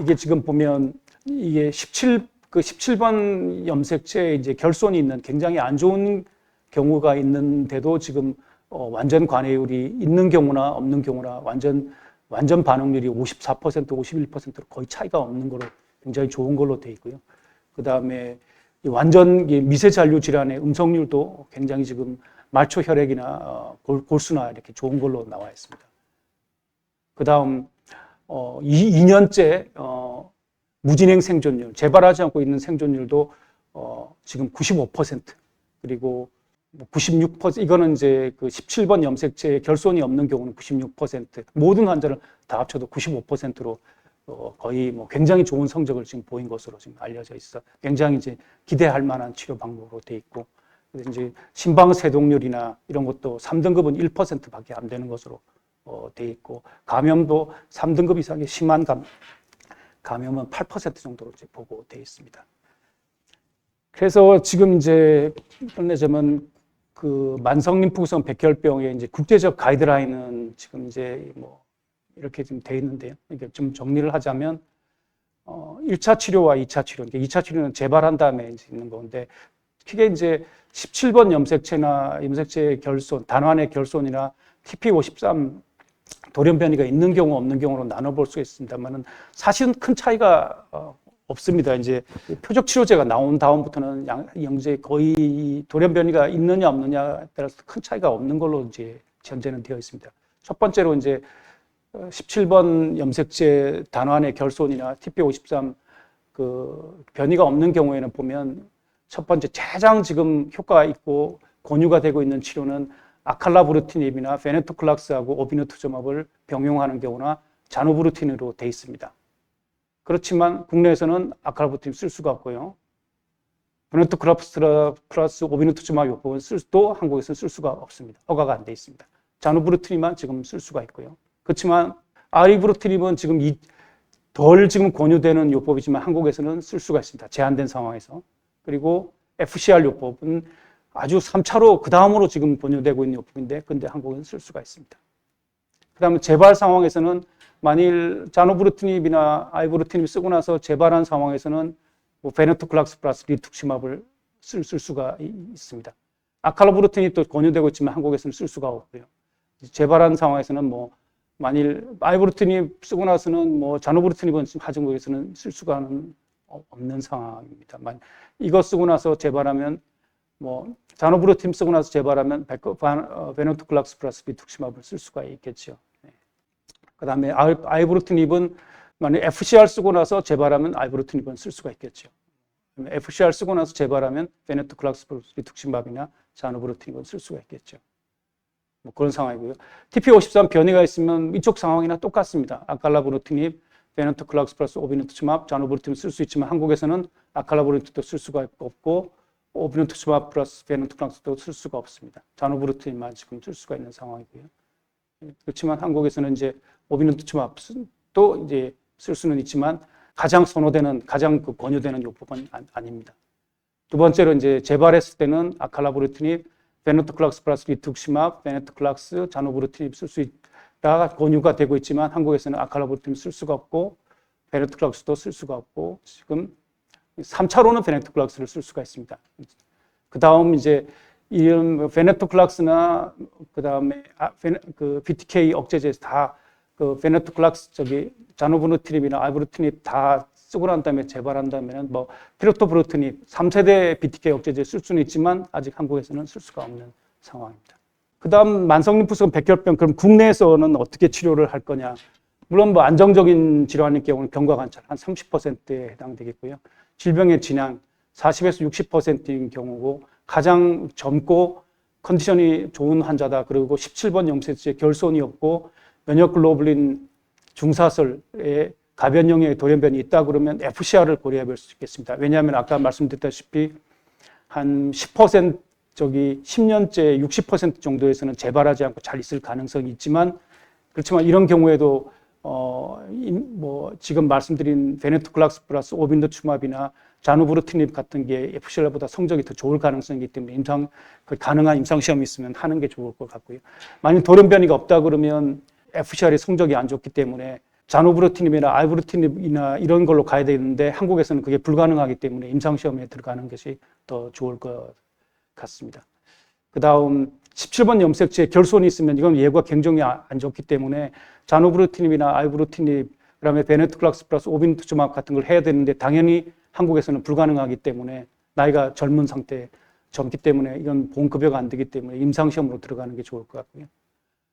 이게 지금 보면 이게 17번 염색체에 이제 결손이 있는 굉장히 안 좋은 경우가 있는데도 지금 완전 관해율이 있는 경우나 없는 경우나 완전 반응률이 54%, 51%로 거의 차이가 없는 걸로 굉장히 좋은 걸로 돼 있고요. 그 다음에 완전 미세 잔류 질환의 음성률도 굉장히 지금 말초 혈액이나 골수나 이렇게 좋은 걸로 나와 있습니다. 그 다음 2년째 무진행 생존율, 재발하지 않고 있는 생존율도 지금 95%, 그리고 96%, 이거는 이제 그 17번 염색체에 결손이 없는 경우는 96%, 모든 환자를 다 합쳐도 95%로 거의 뭐 굉장히 좋은 성적을 지금 보인 것으로 지금 알려져 있어. 굉장히 이제 기대할 만한 치료 방법으로 돼 있고, 그래서 이제 심방 세동률이나 이런 것도 3등급은 1%밖에 안 되는 것으로 돼 있고, 감염도 3등급 이상의 심한 감염은 8% 정도로 이제 보고 돼 있습니다. 그래서 지금 이제 끝내자면 그 만성림프구성 백혈병의 이제 국제적 가이드라인은 지금 이제 뭐 이렇게 좀 돼 있는데요. 이게 좀 정리를 하자면 1차 치료와 2차 치료, 2차 치료는 재발한 다음에 이제 있는 건데, 크게 이제 17번 염색체나 염색체의 결손, 단환의 결손이나 TP53 돌연 변이가 있는 경우 없는 경우로 나눠볼 수 있습니다만은 사실은 큰 차이가 없습니다. 이제 표적 치료제가 나온 다음부터는 영제 거의 돌연 변이가 있느냐 없느냐에 따라서 큰 차이가 없는 걸로 이제 전제는 되어 있습니다. 첫 번째로 이제 17번 염색체 단환의 결손이나 TP53 그 변이가 없는 경우에는 보면 첫 번째 가장 지금 효과가 있고 권유가 되고 있는 치료는 아칼라브루티닙이나 베네토클락스하고 오비누투즈맙을 병용하는 경우나 자누브루틴으로 돼 있습니다. 그렇지만 국내에서는 아칼라브루티닙 쓸 수가 없고요. 베네토클락스 플러스 오비누투즈맙 요법은 또 한국에서는 쓸 수가 없습니다. 허가가 안 돼 있습니다. 자누브루티닙만 지금 쓸 수가 있고요. 그렇지만 아리브루티닙은 지금 덜 지금 권유되는 요법이지만 한국에서는 쓸 수가 있습니다. 제한된 상황에서. 그리고 FCR 요법은 아주 3차로 그 다음으로 지금 권유되고 있는 요법인데, 근데 한국에는 쓸 수가 있습니다. 그 다음에 재발 상황에서는 만일 자노브루티닙이나 아이브루티닙 쓰고 나서 재발한 상황에서는 뭐 베네토클락스 플러스 리투크시맙을 쓸 수가 있습니다. 아칼라브루티닙도 권유되고 있지만 한국에서는 쓸 수가 없고요. 재발한 상황에서는 뭐 만일 아이브루티닙 쓰고 나서는 뭐 자노브루티닙은 지금 한국에서는 쓸 수가 없는 상황입니다. 이거 쓰고 나서 재발하면 뭐 자노브루틴 쓰고 나서 재발하면 베네토클락스 플러스 리투크시맙을 쓸 수가 있겠죠. 그 다음에 아이브루티닙은 만약 FCR 쓰고 나서 재발하면 아이브루티닙은 쓸 수가 있겠죠. FCR 쓰고 나서 재발하면 베네토클락스 플러스 리투크시맙이나 자노브루틴입은 쓸 수가 있겠죠. 뭐 그런 상황이고요. TP53 변이가 있으면 이쪽 상황이나 똑같습니다. 아칼라브루티닙, 베네토클락스 플러스 오비누투즈맙, 자노브루틴 쓸 수 있지만 한국에서는 아칼라브루틴도 쓸 수가 없고 오비누투즈맙 플러스 베네토클락스도 쓸 수가 없습니다. 자노브루틴만 지금 쓸 수가 있는 상황이고요. 그렇지만 한국에서는 이제 오비누투즈맙도 이제 쓸 수는 있지만 가장 선호되는, 가장 권유되는 요법은 아닙니다. 두 번째로 이제 재발했을 때는 아칼라브루틴입, 베네토클락스 플러스 리투크시맙, 베네토클락스, 자노브루틴입 쓸 수 있다가 권유가 되고 있지만 한국에서는 아칼라브루틴입 쓸 수가 없고 베네토클락스도 쓸 수가 없고 지금 3차로는 베네토클락스를 쓸 수가 있습니다. 그 다음 이제 이런 베네토클락스나 그 다음에 그 BTK 억제제 다 그 베네토클락스 자노브루틴입이나 아이브루틴입 다 쓰고 난 다음에 재발한 다음에는 뭐 피로토브루틴입 3세대 BTK 억제제 쓸 수는 있지만 아직 한국에서는 쓸 수가 없는 상황입니다. 그 다음 만성림프성 백혈병, 그럼 국내에서는 어떻게 치료를 할 거냐? 물론 뭐 안정적인 질환일 경우는 경과 관찰 한 30%에 해당되겠고요. 질병의 진행 40에서 60%인 경우고, 가장 젊고 컨디션이 좋은 환자다. 그리고 17번 염색체 결손이 없고 면역글로불린 중사설에 가변형의 돌연변이 있다 그러면 FCR을 고려해 볼 수 있겠습니다. 왜냐하면 아까 말씀드렸다시피 한 10%, 10년째 60% 정도에서는 재발하지 않고 잘 있을 가능성이 있지만, 그렇지만 이런 경우에도 뭐 지금 말씀드린 베네토클락스 플러스 오비누투즈맙이나 자누브루틴입 같은 게 FCR보다 성적이 더 좋을 가능성이 있기 때문에 가능한 임상시험이 있으면 하는 게 좋을 것 같고요. 만약 돌연변이가 없다 그러면 FCR의 성적이 안 좋기 때문에 자노브루티닙이나 알부루티닙이나 이런 걸로 가야 되는데 한국에서는 그게 불가능하기 때문에 임상시험에 들어가는 것이 더 좋을 것 같습니다. 그 다음 17번 염색체에 결손이 있으면 이건 예후가 굉장히 안 좋기 때문에 자노브루티닙이나 알부루티닙, 그다음에 베네토클락스 플러스 오비누투즈맙 같은 걸 해야 되는데 당연히 한국에서는 불가능하기 때문에 나이가 젊은 상태, 젊기 때문에 이건 보험급여가 안 되기 때문에 임상시험으로 들어가는 게 좋을 것 같고요.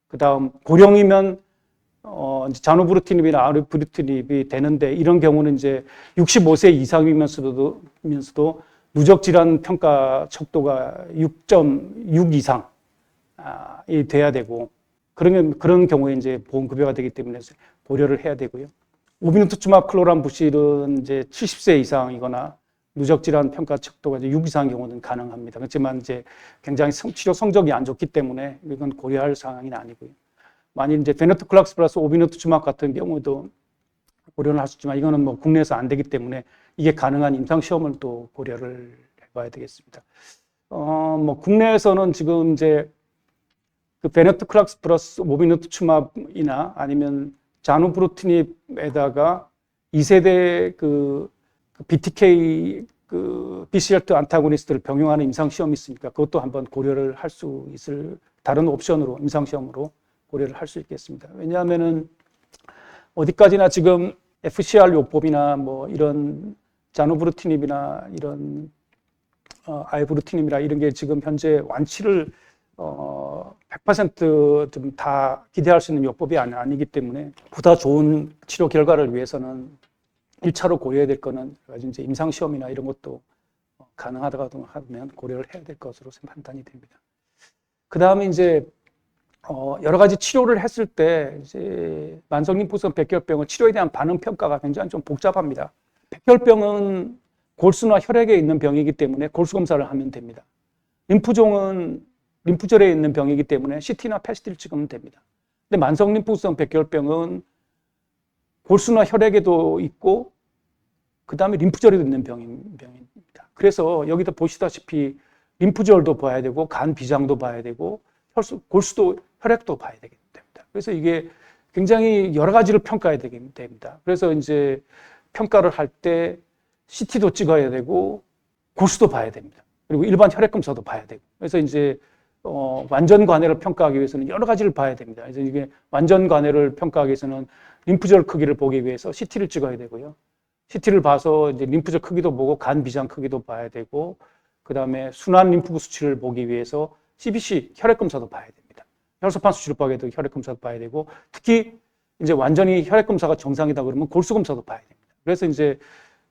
그 다음 고령이면 이제 자노브루티닙이나 아르부루티닙이 되는데 이런 경우는 이제 65세 이상이면서도 누적 질환 평가 척도가 6.6 이상이 돼야 되고 그런 경우에 이제 보험급여가 되기 때문에 고려를 해야 되고요. 오비누투즈맙 클로람부실은 이제 70세 이상이거나 누적 질환 평가 척도가 이제 6 이상 경우는 가능합니다. 그렇지만 이제 굉장히 치료 성적이 안 좋기 때문에 이건 고려할 상황이 아니고요. 만일 이제 베네토클락스 플러스 오비누투즈맙 같은 경우도 고려를 할 수 있지만 이거는 뭐 국내에서 안 되기 때문에 이게 가능한 임상 시험을 또 고려를 해봐야 되겠습니다. 뭐 국내에서는 지금 이제 그 베네토클락스 플러스 오비누투즈맙이나 아니면 자노브루티닙에다가 2세대 그 BTK BCL2 안타고니스트를 병용하는 임상 시험이 있으니까 그것도 한번 고려를 할 수 있을 다른 옵션으로 임상 시험으로 고려를 할 수 있겠습니다. 왜냐하면은 어디까지나 지금 FCR 요법이나 뭐 이런 자노브루티닙이나 이런 알부루티닙이나 이런 게 지금 현재 완치를 100% 좀 다 기대할 수 있는 요법이 아니기 때문에 보다 좋은 치료 결과를 위해서는 1차로 고려해야 될 거는 이제 임상 시험이나 이런 것도 가능하다고 하면 고려를 해야 될 것으로 판단이 됩니다. 그 다음에 이제 여러 가지 치료를 했을 때 이제 만성림푸성 백혈병은 치료에 대한 반응 평가가 굉장히 좀 복잡합니다. 백혈병은 골수나 혈액에 있는 병이기 때문에 골수 검사를 하면 됩니다. 림프종은 림프절에 있는 병이기 때문에 CT나 PET를 찍으면 됩니다. 근데 만성림푸성 백혈병은 골수나 혈액에도 있고 그 다음에 림프절에도 있는 병입니다. 그래서 여기다 보시다시피 림프절도 봐야 되고 간 비장도 봐야 되고 골수도 혈액도 봐야 됩니다. 그래서 이게 굉장히 여러 가지를 평가해야 됩니다. 그래서 이제 평가를 할 때 CT도 찍어야 되고 골수도 봐야 됩니다. 그리고 일반 혈액 검사도 봐야 되고. 그래서 이제 완전 관해를 평가하기 위해서는 여러 가지를 봐야 됩니다. 그래서 이게 완전 관해를 평가하기 위해서는 림프절 크기를 보기 위해서 CT를 찍어야 되고요. CT를 봐서 이제 림프절 크기도 보고 간 비장 크기도 봐야 되고 그다음에 순환 림프구 수치를 보기 위해서 CBC 혈액 검사도 봐야 됩니다. 혈소판 수치를 보기 위해서 혈액 검사도 봐야 되고 특히 이제 완전히 혈액 검사가 정상이다 그러면 골수 검사도 봐야 됩니다. 그래서 이제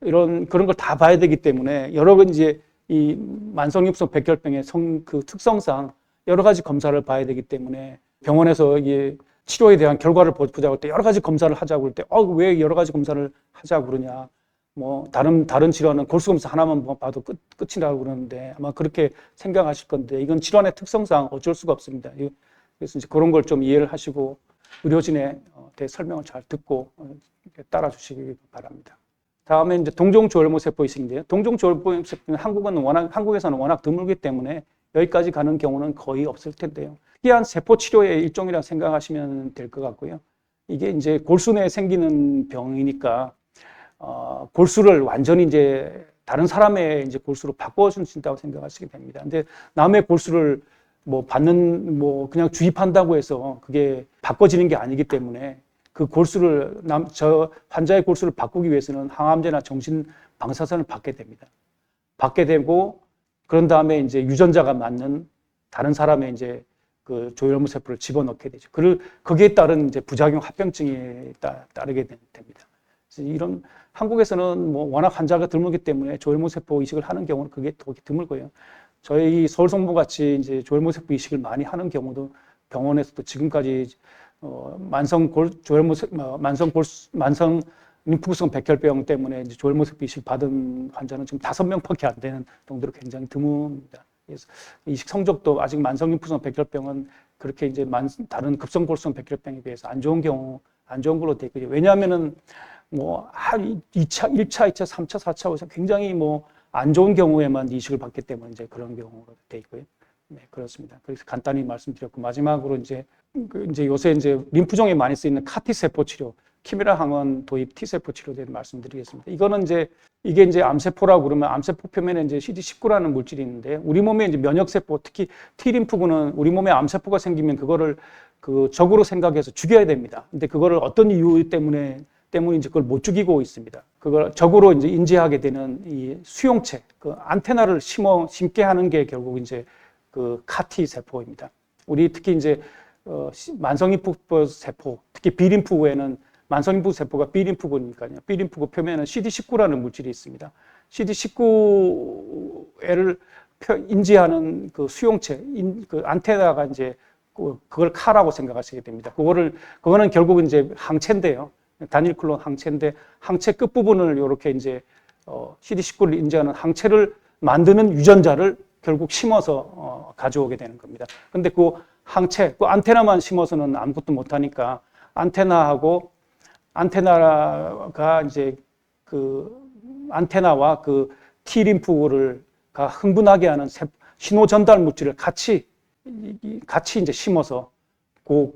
그런 걸 다 봐야 되기 때문에 여러 가지 이제 이 만성염성 백혈병의 그 특성상 여러 가지 검사를 봐야 되기 때문에 병원에서 이게 치료에 대한 결과를 보자고 할 때 여러 가지 검사를 하자고 할 때 왜 여러 가지 검사를 하자고 그러냐. 뭐 다른 질환은 골수 검사 하나만 봐도 끝이라고 그러는데 아마 그렇게 생각하실 건데 이건 질환의 특성상 어쩔 수가 없습니다. 그래서 이제 그런 걸 좀 이해를 하시고 의료진의 대해 설명을 잘 듣고 따라 주시기 바랍니다. 다음에 이제 동종조혈모세포 이식인데요. 동종조혈모세포는 한국에서는 워낙 드물기 때문에 여기까지 가는 경우는 거의 없을 텐데요. 특이한 세포 치료의 일종이라고 생각하시면 될 것 같고요. 이게 이제 골수 내에 생기는 병이니까 골수를 완전히 이제 다른 사람의 이제 골수로 바꿔준다고 생각하시게 됩니다. 근데 남의 골수를 그냥 주입한다고 해서 그게 바꿔지는 게 아니기 때문에 그 골수를 저 환자의 골수를 바꾸기 위해서는 항암제나 정신 방사선을 받게 됩니다. 받게 되고 그런 다음에 이제 유전자가 맞는 다른 사람의 이제 그 조혈모 세포를 집어넣게 되죠. 거기에 따른 이제 부작용 합병증이 따르게 됩니다. 그래서 이런 한국에서는 뭐 워낙 환자가 드물기 때문에 조혈모 세포 이식을 하는 경우는 그게 더 드물고요. 저희 서울성모 같이 이제 조혈모 세포 이식을 많이 하는 경우도 병원에서도 지금까지 만성 림프구성 백혈병 때문에 이제 조혈모 세포 이식 받은 환자는 지금 5명밖에 안 되는 정도로 굉장히 드뭅니다. 그래서 이식 성적도 아직 만성 림프구성 백혈병은 그렇게 이제 다른 급성골수성 백혈병에 비해서 안 좋은 걸로 되어 있고요. 왜냐하면은 뭐 1차, 2차, 3차, 4차 굉장히 뭐 안 좋은 경우에만 이식을 받기 때문에 이제 그런 경우가 되어 있고요. 네, 그렇습니다. 그래서 간단히 말씀드렸고 마지막으로 이제 이제 요새 이제 림프종에 많이 쓰이는 카티 세포 치료, 키메라 항원 도입 T세포 치료에 대해 말씀드리겠습니다. 이거는 이제 이게 이제 암세포라고 그러면 암세포 표면에 이제 CD19라는 물질이 있는데 우리 몸에 이제 면역세포, 특히 T림프구는 우리 몸에 암세포가 생기면 그거를 그 적으로 생각해서 죽여야 됩니다. 근데 그거를 어떤 이유 때문인지 그걸 못 죽이고 있습니다. 그걸 적으로 이제 인지하게 되는 이 수용체, 그 안테나를 심게 하는 게 결국 이제 그 카티 세포입니다. 우리 특히 이제 만성림프 세포, 특히 B림프구에는 만성림프 세포가 B림프구니까요. B림프구 표면에는 CD19라는 물질이 있습니다. CD19를 인지하는 그 수용체, 그 안테나가 이제 그걸 카라고 생각하시게 됩니다. 그거는 결국 이제 항체인데요. 단일 클론 항체인데 항체 끝부분을 이렇게 이제 CD19를 인지하는 항체를 만드는 유전자를 결국 심어서 가져오게 되는 겁니다. 근데 그 항체, 그 안테나만 심어서는 아무것도 못하니까 안테나가 이제 그 안테나와 그 T림프를 흥분하게 하는 신호 전달 물질을 같이 이제 심어서 그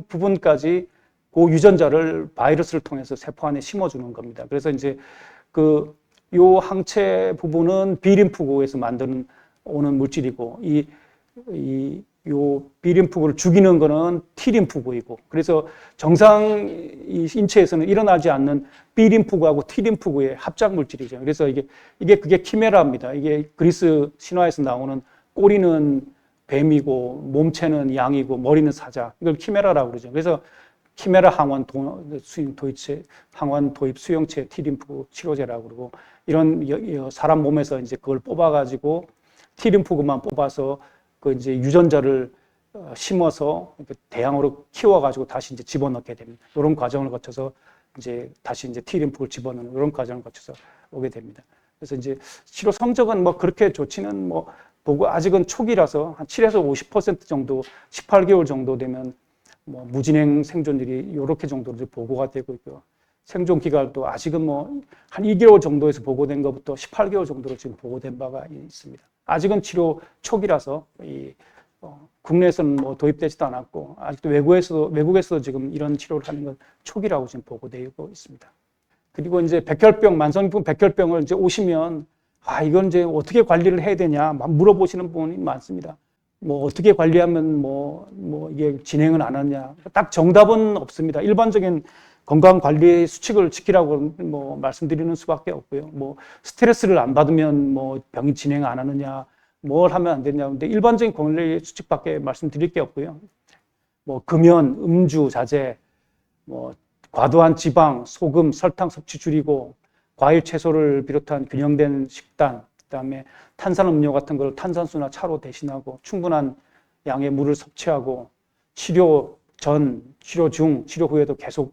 부분까지 그 유전자를 바이러스를 통해서 세포 안에 심어주는 겁니다. 그래서 이제 요 항체 부분은 B림프구에서 오는 물질이고 요 B림프구를 죽이는 거는 T림프구이고, 그래서 정상 인체에서는 일어나지 않는 B림프구하고 T림프구의 합작 물질이죠. 그래서 그게 키메라입니다. 이게 그리스 신화에서 나오는 꼬리는 뱀이고 몸체는 양이고 머리는 사자, 이걸 키메라라고 그러죠. 그래서 키메라 항원 도입 수용체 T림프 치료제라고 그러고, 이런 사람 몸에서 이제 그걸 뽑아가지고 T림프구만 뽑아서 그 이제 유전자를 심어서 대양으로 키워가지고 다시 이제 집어넣게 됩니다. 이런 과정을 거쳐서 이제 다시 이제 T림프를 집어넣는 이런 과정을 거쳐서 오게 됩니다. 그래서 이제 치료 성적은 뭐 그렇게 좋지는 뭐 보고 아직은 초기라서 한 7에서 50% 정도, 18개월 정도 되면 뭐 무진행 생존율이 이렇게 정도로 이제 보고가 되고 있고요. 생존 기간도 아직은 뭐 한 2개월 정도에서 보고된 것부터 18개월 정도로 지금 보고된 바가 있습니다. 아직은 치료 초기라서 국내에서는 뭐 도입되지도 않았고 아직도 외국에서 지금 이런 치료를 하는 건 초기라고 지금 보고되고 있습니다. 그리고 이제 만성림프 백혈병을 이제 오시면 이건 이제 어떻게 관리를 해야 되냐 물어보시는 분이 많습니다. 뭐 어떻게 관리하면 이게 진행을 안 하냐, 딱 정답은 없습니다. 일반적인 건강 관리 수칙을 지키라고 말씀드리는 수밖에 없고요. 뭐 스트레스를 안 받으면 병이 진행 안 하느냐, 뭘 하면 안 되냐. 근데 일반적인 관리 수칙밖에 말씀드릴 게 없고요. 금연, 음주 자제, 과도한 지방, 소금, 설탕 섭취 줄이고, 과일, 채소를 비롯한 균형된 식단, 그다음에 탄산음료 같은 걸 탄산수나 차로 대신하고, 충분한 양의 물을 섭취하고, 치료 전, 치료 중, 치료 후에도 계속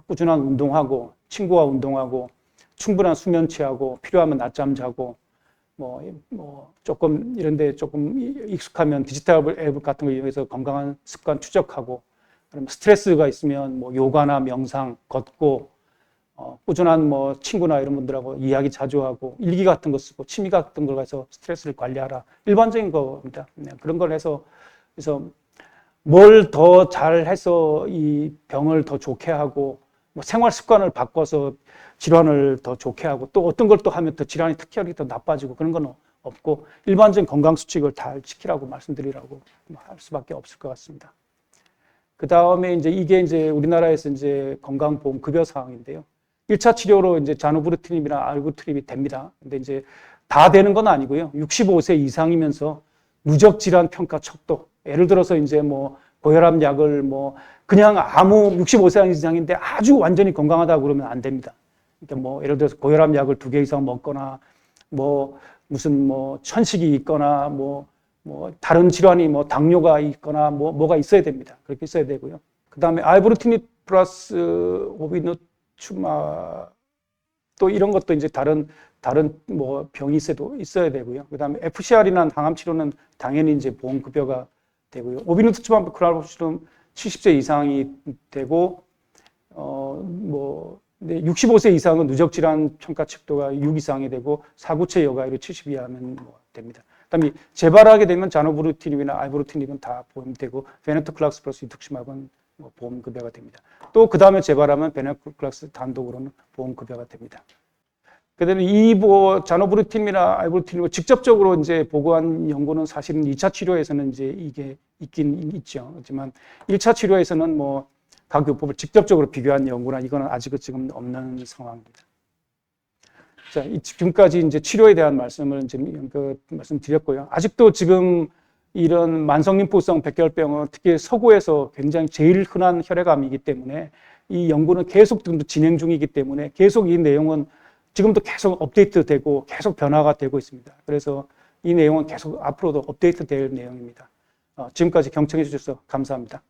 꾸준한 운동하고, 친구와 운동하고, 충분한 수면 취하고, 필요하면 낮잠 자고, 조금 이런데 조금 익숙하면 디지털 앱 같은 걸 이용해서 건강한 습관 추적하고, 그럼 스트레스가 있으면 요가나 명상, 걷고, 꾸준한 친구나 이런 분들하고 이야기 자주 하고, 일기 같은 거 쓰고, 취미 같은 걸 해서 스트레스를 관리하라. 일반적인 겁니다. 그런 걸 해서, 그래서 뭘 더 잘해서 이 병을 더 좋게 하고, 생활 습관을 바꿔서 질환을 더 좋게 하고, 또 어떤 걸 또 하면 더 질환이 특별히 더 나빠지고, 그런 건 없고, 일반적인 건강 수칙을 잘 지키라고 말씀드리라고 할 수밖에 없을 것 같습니다. 그 다음에 이게 우리나라에서 건강보험 급여 사항인데요. 1차 치료로 자누브루트림이나 알부트림이 됩니다. 근데 다 되는 건 아니고요. 65세 이상이면서 누적 질환 평가 척도, 예를 들어서 고혈압 약을 그냥 아무 65세 이상인데 아주 완전히 건강하다고 그러면 안 됩니다. 그러니까 예를 들어서 고혈압 약을 2개 이상 먹거나 무슨 천식이 있거나 다른 질환이 당뇨가 있거나 뭐가 있어야 됩니다. 그렇게 있어야 되고요. 그다음에 알부르티닙 플러스 오비누추마 또 이런 것도 다른 병이 있어야 되고요. 그다음에 FCR이나 항암 치료는 당연히 보험 급여가 되고요. 오비누투츠마 클라로시름 70세 이상이 되고 65세 이상은 누적 질환 평가 척도가 6 이상이 되고 사구체 여가율이 70 이하면 됩니다. 그다음에 재발하게 되면 자노브루티닙이나 아이브루티닙은 다 보험되고 베네토클락스 플러스 이투크시맙은 뭐 보험급여가 됩니다. 또 그 다음에 재발하면 베네토클락스 단독으로는 보험급여가 됩니다. 그다음에 이 자노브루티닙이나 아이브루티닙을 직접적으로 이제 보고한 연구는 사실은 2차 치료에서는 이제 이게 있긴 있죠. 하지만 1차 치료에서는 뭐 각 요법을 직접적으로 비교한 연구나 이거는 아직은 지금 없는 상황입니다. 자, 지금까지 이제 치료에 대한 말씀을 이제 말씀드렸고요. 아직도 지금 이런 만성림포성 백혈병은 특히 서구에서 굉장히 제일 흔한 혈액암이기 때문에 이 연구는 계속 지금도 진행 중이기 때문에 계속 이 내용은 지금도 계속 업데이트되고 계속 변화가 되고 있습니다. 그래서 이 내용은 계속 앞으로도 업데이트될 내용입니다. 지금까지 경청해 주셔서 감사합니다.